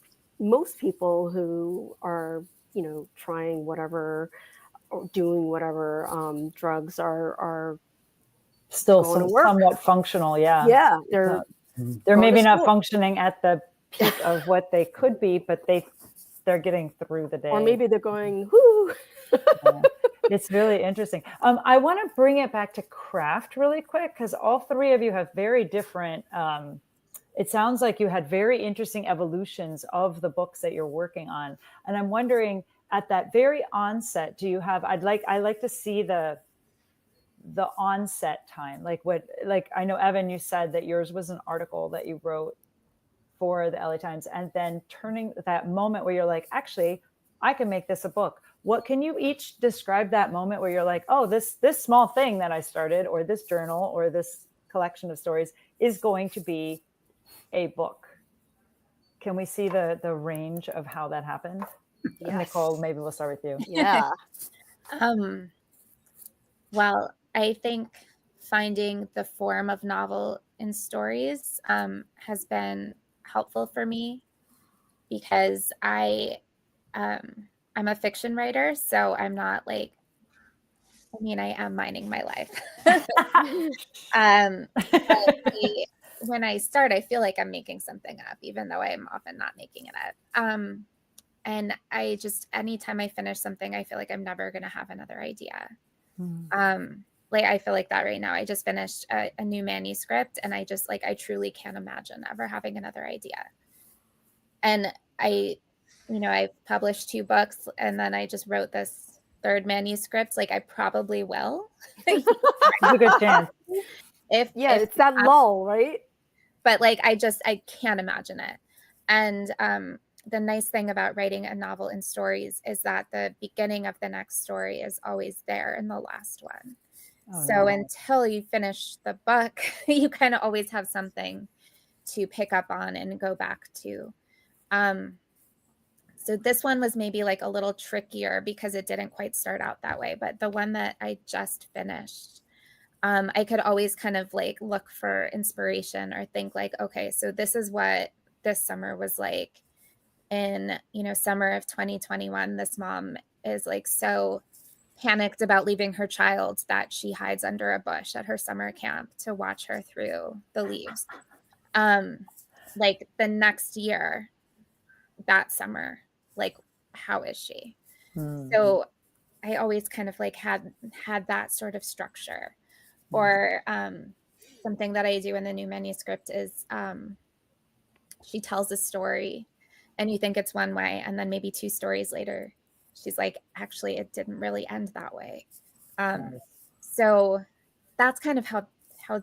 people who are trying whatever or doing whatever drugs are still somewhat functional. Yeah, they're maybe not functioning at the peak of what they could be, but they're getting through the day. Or maybe they're going, whoo. It's really interesting. I want to bring it back to craft really quick, because all three of you have very different, it sounds like you had very interesting evolutions of the books that you're working on. And I'm wondering, at that very onset, do you have, I like to see the onset time, like I know, Evan, you said that yours was an article that you wrote for the LA Times, and then turning that moment where you're like, actually, I can make this a book. What can you each describe that moment where you're like, oh, this small thing that I started, or this journal, or this collection of stories is going to be a book? Can we see the range of how that happened? Yes. Nicole, maybe we'll start with you. Yeah. Well, I think finding the form of novel in stories has been helpful for me, because I'm a fiction writer, so I'm not like, I am minding my life. When I start, I feel like I'm making something up, even though I'm often not making it up. And I just, anytime I finish something, I feel like I'm never going to have another idea. Like, I feel like that right now. I just finished a new manuscript, and I just I truly can't imagine ever having another idea. And I've published 2 books, and then I just wrote this 3rd manuscript. Like, I probably will. There's a good chance. If it's that lull, right? But I can't imagine it. And the nice thing about writing a novel in stories is that the beginning of the next story is always there in the last one. Until you finish the book, you kind of always have something to pick up on and go back to. So this one was maybe a little trickier because it didn't quite start out that way. But the one that I just finished, I could always kind of look for inspiration or think okay, so this is what this summer was like. In, summer of 2021, this mom is so panicked about leaving her child that she hides under a bush at her summer camp to watch her through the leaves. The next year, that summer, how is she? So I always kind of had that sort of structure. Or something that I do in the new manuscript is she tells a story and you think it's one way, and then maybe 2 stories later, she's like, actually, it didn't really end that way. So that's kind of how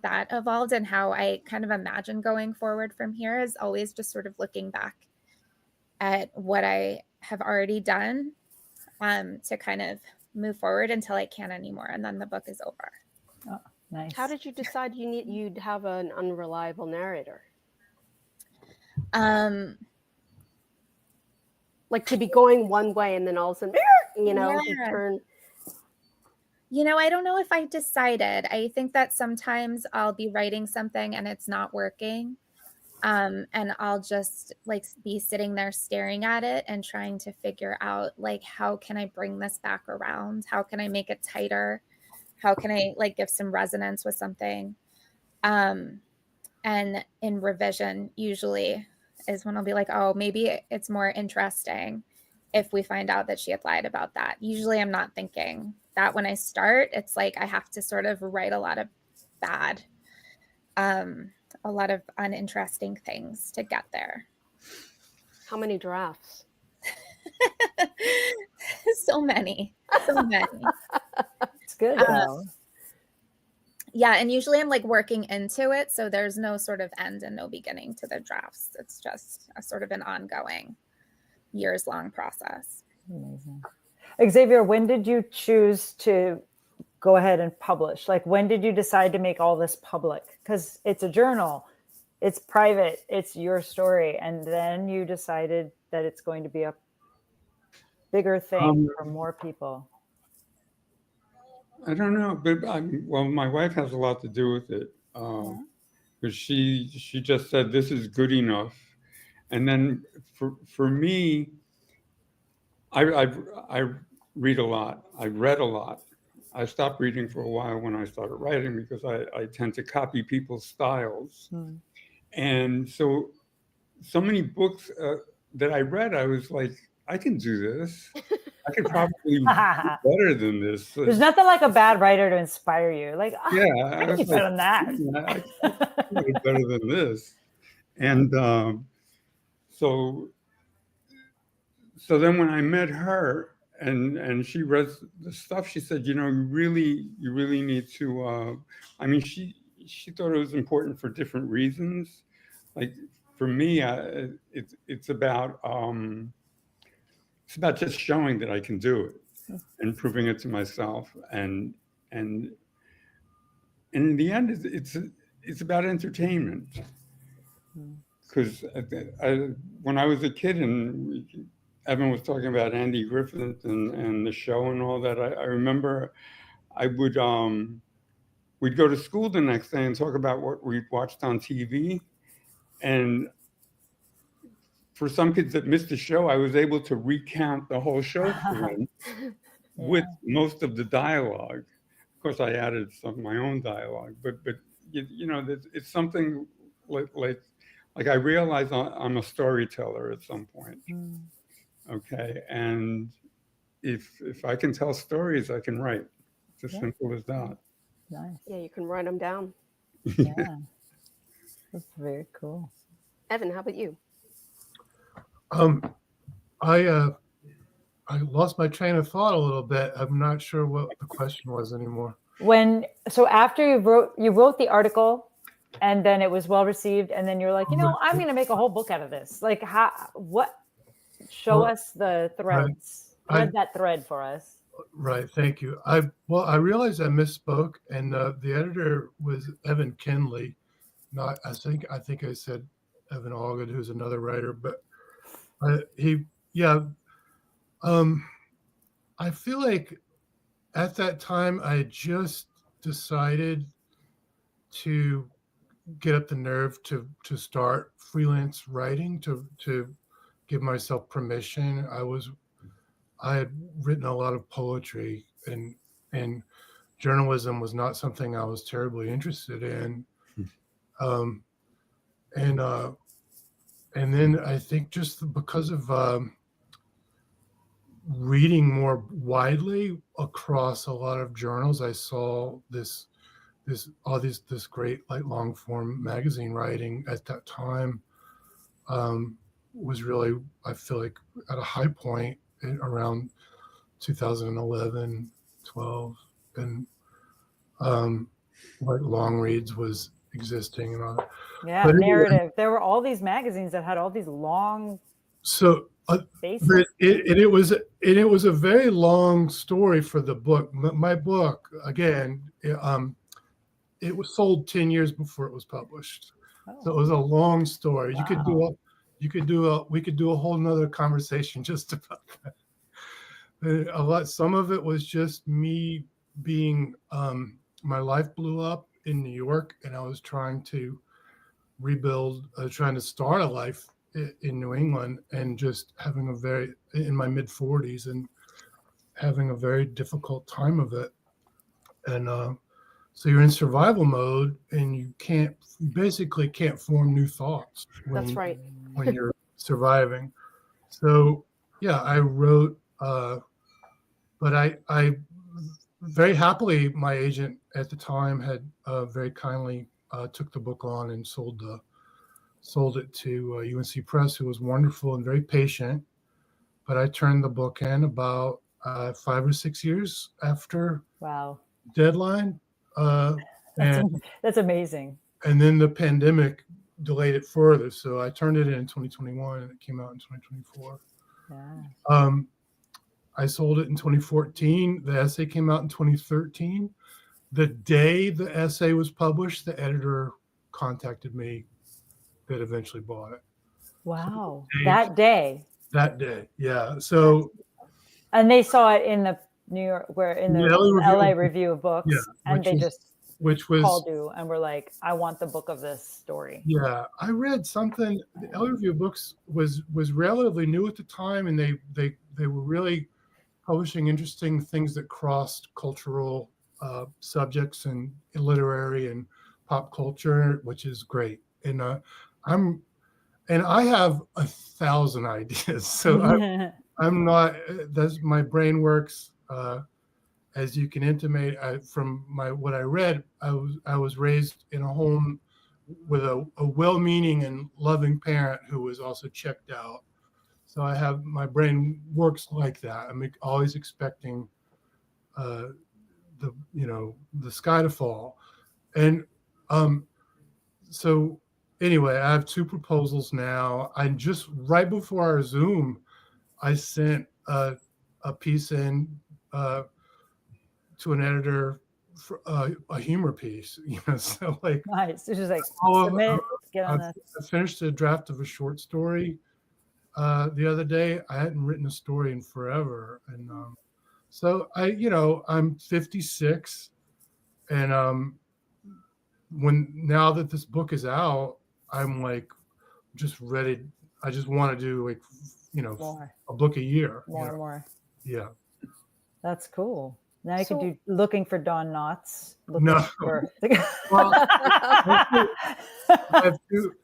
that evolved, and how I kind of imagine going forward from here is always just sort of looking back at what I have already done to kind of move forward until I can't anymore. And then the book is over. Oh, nice. How did you decide you'd have an unreliable narrator? Like to be going one way and then all of a sudden, you turn. I don't know if I decided. I think that sometimes I'll be writing something and it's not working. And I'll just like be sitting there staring at it and trying to figure out like, how can I bring this back around? How can I make it tighter? How can I like give some resonance with something? And in revision usually is when I'll be like, oh, maybe it's more interesting if we find out that she had lied about that. Usually I'm not thinking that when I start. It's like I have to sort of write a lot of bad, a lot of uninteresting things to get there. How many drafts? So many. It's good though. Yeah, and usually I'm like working into it, so there's no sort of end and no beginning to the drafts. It's just a sort of an ongoing, years-long process. Amazing. Xavier, when did you choose to go ahead and publish? Like, when did you decide to make all this public? Because it's a journal, it's private, it's your story, and then you decided that it's going to be a bigger thing for more people. I don't know, but well, my wife has a lot to do with it, because she just said this is good enough, and then for me, I read a lot. I read a lot. I stopped reading for a while when I started writing because I tend to copy people's styles, and so many books that I read, I was like, I can do this. I could probably do better than this. There's nothing like a bad writer to inspire you. Like, oh, yeah, I can do better than that. I can do better than this. And so then when I met her and she read the stuff, she said, you really need to. I mean, she thought it was important for different reasons. Like for me, it's about. It's about just showing that I can do it and proving it to myself, and in the end, it's about entertainment. Because when I was a kid, and Evan was talking about Andy Griffith and the show and all that, I remember I would we'd go to school the next day and talk about what we watched on TV, and for some kids that missed the show, I was able to recount the whole show for them with most of the dialogue. Of course, I added some of my own dialogue, but it's something like I realize I'm a storyteller at some point. Okay, and if I can tell stories, I can write. It's as simple as that. Nice. Yeah, you can write them down. Yeah, that's very cool. Evan, how about you? I lost my train of thought a little bit. I'm not sure what the question was anymore. So after you wrote the article, and then it was well received, and then you're like, I'm going to make a whole book out of this. Like, show us the threads. Thread that thread for us. Right. Thank you. I realized I misspoke, and the editor was Evan Kinley. Not, I think I said Evan Allgood, who's another writer, but I feel like at that time I had just decided to get up the nerve to start freelance writing, to give myself permission. I had written a lot of poetry, and journalism was not something I was terribly interested in. And then I think just because of reading more widely across a lot of journals, I saw this great like long form magazine writing at that time was really, I feel like, at a high point around 2011, 12, and like long reads was existing and all that. Yeah, but narrative. Anyway, there were all these magazines that had all these long. So basis. It was a very long story for the book. My book, again, it was sold 10 years before it was published. So it was a long story. Wow. We could do a whole nother conversation just about that. Some of it was just me being, my life blew up in New York, and I was trying to rebuild, trying to start a life in New England, and just having in my mid 40s, and having a very difficult time of it. And so you're in survival mode, and you basically can't form new thoughts That's right. when you're surviving. So yeah, I wrote, but I very happily, my agent at the time had very kindly took the book on and sold it to UNC Press, who was wonderful and very patient. But I turned the book in about 5 or 6 years after Wow. deadline. That's amazing. And then the pandemic delayed it further. So I turned it in 2021, and it came out in 2024. Yeah. I sold it in 2014. The essay came out in 2013. The day the essay was published, the editor contacted me that eventually bought it. Wow. That day. That day, yeah. So, and they saw it in the LA Review of Books, yeah, and they which was called you and were like, "I want the book of this story." Yeah, I read something. The LA Review of Books was relatively new at the time, and they were really publishing interesting things that crossed cultural subjects and literary and pop culture, which is great. And I have 1,000 ideas, so I'm not. That's my brain works. As you can intimate from what I read, I was raised in a home with a well-meaning and loving parent who was also checked out. So my brain works like that. I'm always expecting the sky to fall. And so anyway, I have 2 proposals now. I just, right before our Zoom, I sent a piece in to an editor for a humor piece, so like nice. It's just like submit, get on this. I finished a draft of a short story the other day. I hadn't written a story in forever, and so I'm 56, and now that this book is out, I'm like just ready. I just want to do like more. A book a year. More. Yeah. That's cool. Now you could do Looking for Don Knotts. Well,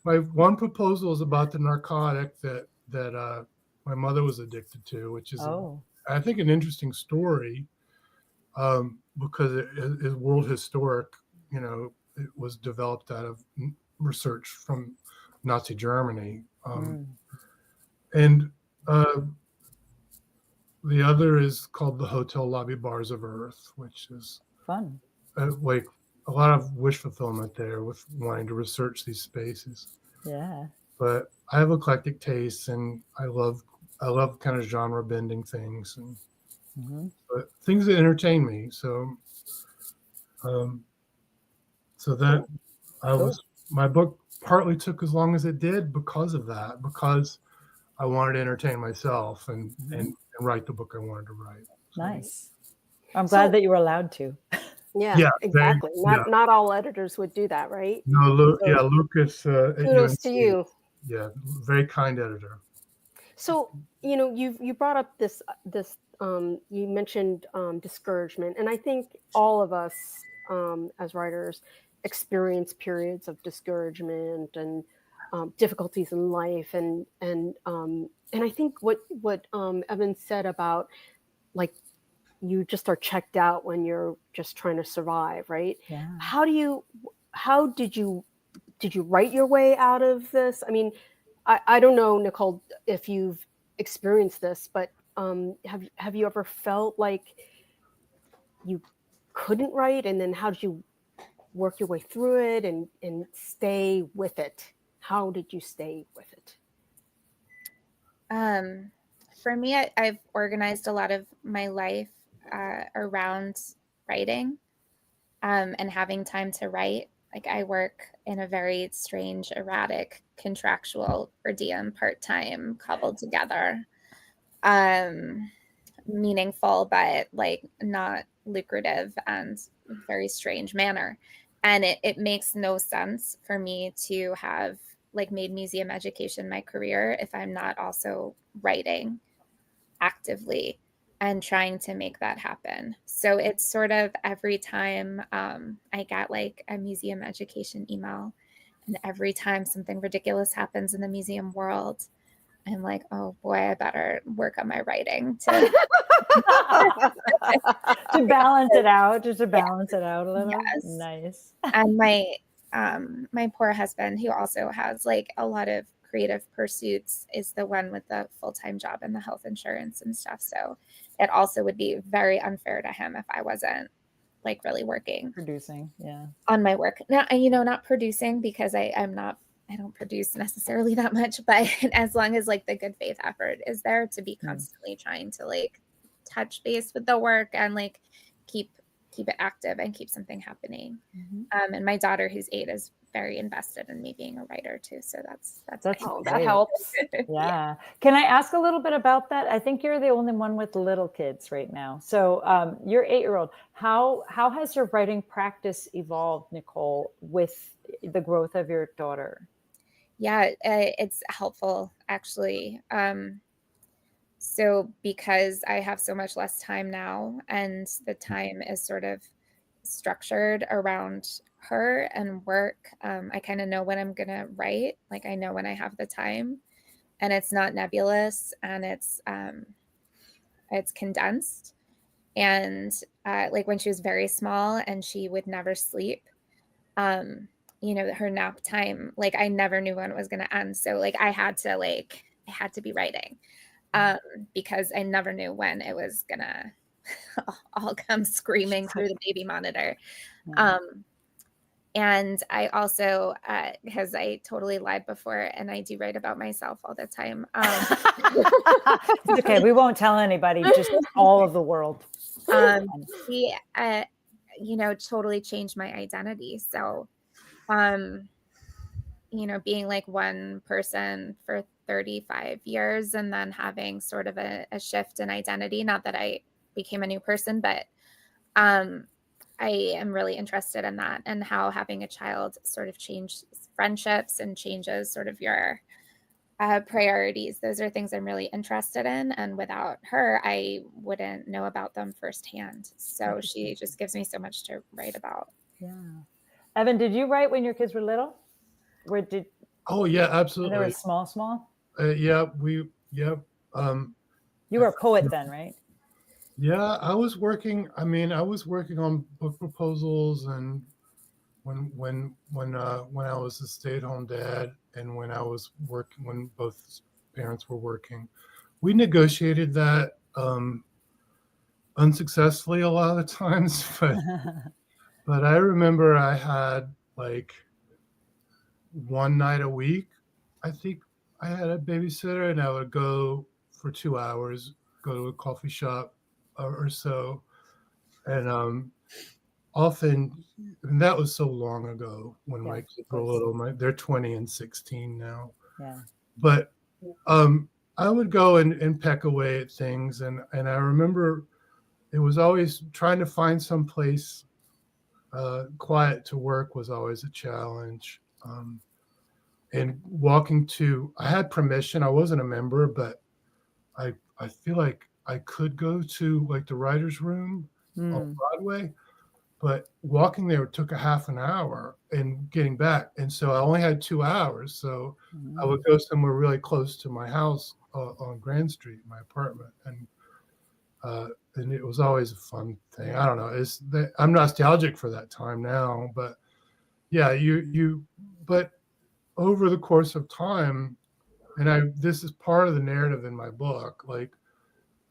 my one proposal is about the narcotic that my mother was addicted to, which is I think an interesting story because it is world historic. It was developed out of research from Nazi Germany, and the other is called The Hotel Lobby Bars of Earth, which is fun. Like a lot of wish fulfillment there with wanting to research these spaces. Yeah. But I have eclectic tastes, and I love kind of genre bending things, and but things that entertain me. So, that my book partly took as long as it did because of that, because I wanted to entertain myself and write the book I wanted to write. So. Nice. I'm glad that you were allowed to. Yeah, exactly. Not all editors would do that, right? No, Lucas. Kudos to you. Yeah, very kind editor. So you brought up this you mentioned discouragement, and I think all of us as writers experience periods of discouragement and difficulties in life, and I think what Evan said about like you just are checked out when you're just trying to survive, right? Yeah. How did you write your way out of this? I mean, I don't know, Nicole, if you've experienced this, but have you ever felt like you couldn't write, and then how did you work your way through it and stay with it? How did you stay with it? For me, I've organized a lot of my life around writing and having time to write. Like I work in a very strange, erratic, contractual per diem, part-time, cobbled together, meaningful, but like not lucrative and very strange manner. And it makes no sense for me to have like made museum education my career if I'm not also writing actively and trying to make that happen. So it's sort of every time I get like a museum education email, and every time something ridiculous happens in the museum world, I'm like, oh boy, I better work on my writing to to balance it out, just to balance it out a little. Yes. Nice. And my poor husband, who also has like a lot of creative pursuits, is the one with the full-time job and the health insurance and stuff. So it also would be very unfair to him if I wasn't like really working Producing, yeah. on my work. Now, not producing because I don't produce necessarily that much, but as long as like the good faith effort is there to be constantly trying to like touch base with the work and like keep it active and keep something happening. And my daughter, who's 8, is very invested in me being a writer too. So that's Oh, that helps. Yeah. Can I ask a little bit about that? I think you're the only one with little kids right now. So your 8-year-old, how has your writing practice evolved, Nicole, with the growth of your daughter? Yeah, it's helpful actually. So because I have so much less time now and the time is sort of structured around her and work, I kind of know when I'm gonna write. Like I know when I have the time, and it's not nebulous, and it's condensed. And like when she was very small and she would never sleep, her nap time, like I never knew when it was gonna end. So like I had to be writing because I never knew when it was gonna all come screaming through the baby monitor. And I also, because I totally lied before, and I do write about myself all the time. It's okay. We won't tell anybody, just all of the world. He, totally changed my identity. So, being like one person for 35 years and then having sort of a shift in identity, not that I became a new person, but I am really interested in that and how having a child sort of changes friendships and changes sort of your priorities. Those are things I'm really interested in. And without her, I wouldn't know about them firsthand. So she just gives me so much to write about. Yeah. Evan, did you write when your kids were little? Oh yeah, absolutely. When they were small? Yeah. You were a poet then, right? Yeah, I was working on book proposals, and when I was a stay-at-home dad, and when I was working, when both parents were working, we negotiated that unsuccessfully a lot of times, but I remember I had like one night a week, I think I had a babysitter, and I would go for 2 hours, go to a coffee shop or so. And often, and that was so long ago when my kids were little, they're 20 and 16 now. Yeah. But I would go and peck away at things. And I remember it was always trying to find some place quiet to work was always a challenge. And I had permission. I wasn't a member, but I feel like I could go to like the writer's room on Broadway, but walking there took a half an hour and getting back. And so I only had 2 hours. So I would go somewhere really close to my house on Grand Street, my apartment. And it was always a fun thing. I don't know. I'm nostalgic for that time now, but yeah, but over the course of time, and this is part of the narrative in my book, like,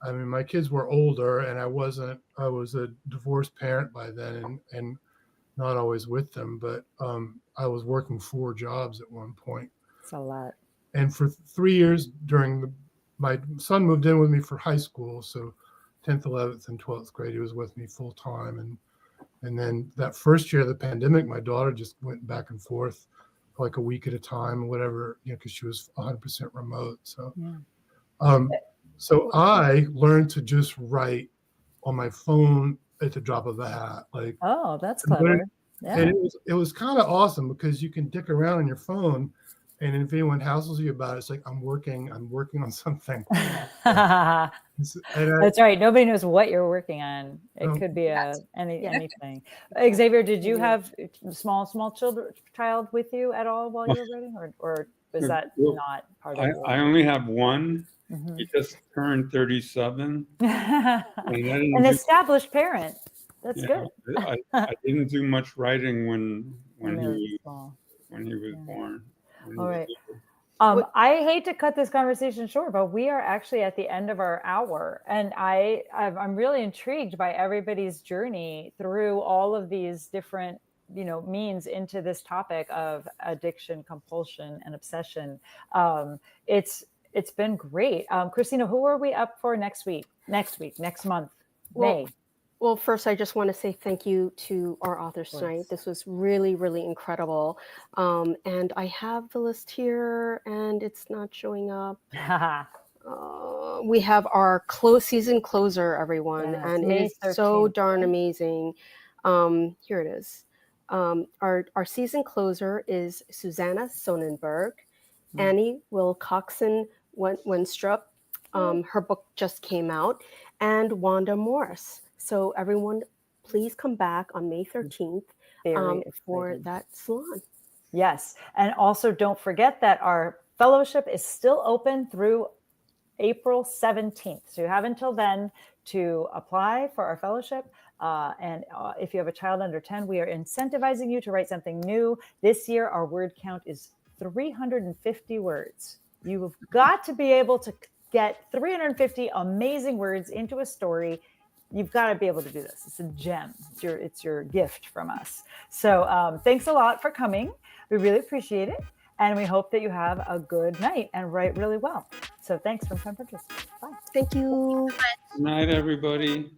I mean, my kids were older, and I was a divorced parent by then, and not always with them, but I was working 4 jobs at one point. It's a lot. And for 3 years during my son moved in with me for high school, so 10th, 11th, and 12th grade, he was with me full time, and then that first year of the pandemic, my daughter just went back and forth for like a week at a time, or whatever, because she was 100% remote. So, so I learned to just write on my phone at the drop of a hat. Like, oh, that's clever. Yeah. And it was kind of awesome because you can dick around on your phone, and if anyone hassles you about it, it's like I'm working on something. That's right. Nobody knows what you're working on. It could be anything. Xavier, did you have small child with you at all while you were writing, or was that not part of it? I only have one. He just turned 37. An established parent. That's good. I didn't do much writing when he was born. All right. I hate to cut this conversation short, but we are actually at the end of our hour, and I'm really intrigued by everybody's journey through all of these different means into this topic of addiction, compulsion, and obsession. It's been great. Christina, who are we up for next month, May? Well, first, I just want to say thank you to our authors tonight. This was really, really incredible. And I have the list here, and it's not showing up. We have our season closer, everyone, and it is so darn amazing. Here it is. Our season closer is Susanna Sonnenberg, Annie Wilcoxon Wenstrup. Her book just came out, and Wanda Morris. So everyone, please come back on May 13th for that salon. Yes. And also don't forget that our fellowship is still open through April 17th. So you have until then to apply for our fellowship. And if you have a child under 10, we are incentivizing you to write something new. This year, our word count is 350 words. You've got to be able to get 350 amazing words into a story. You've got to be able to do this. It's a gem. It's your gift from us. So thanks a lot for coming. We really appreciate it. And we hope that you have a good night and write really well. So thanks from Pen Parentis. Bye. Thank you. Good night, everybody.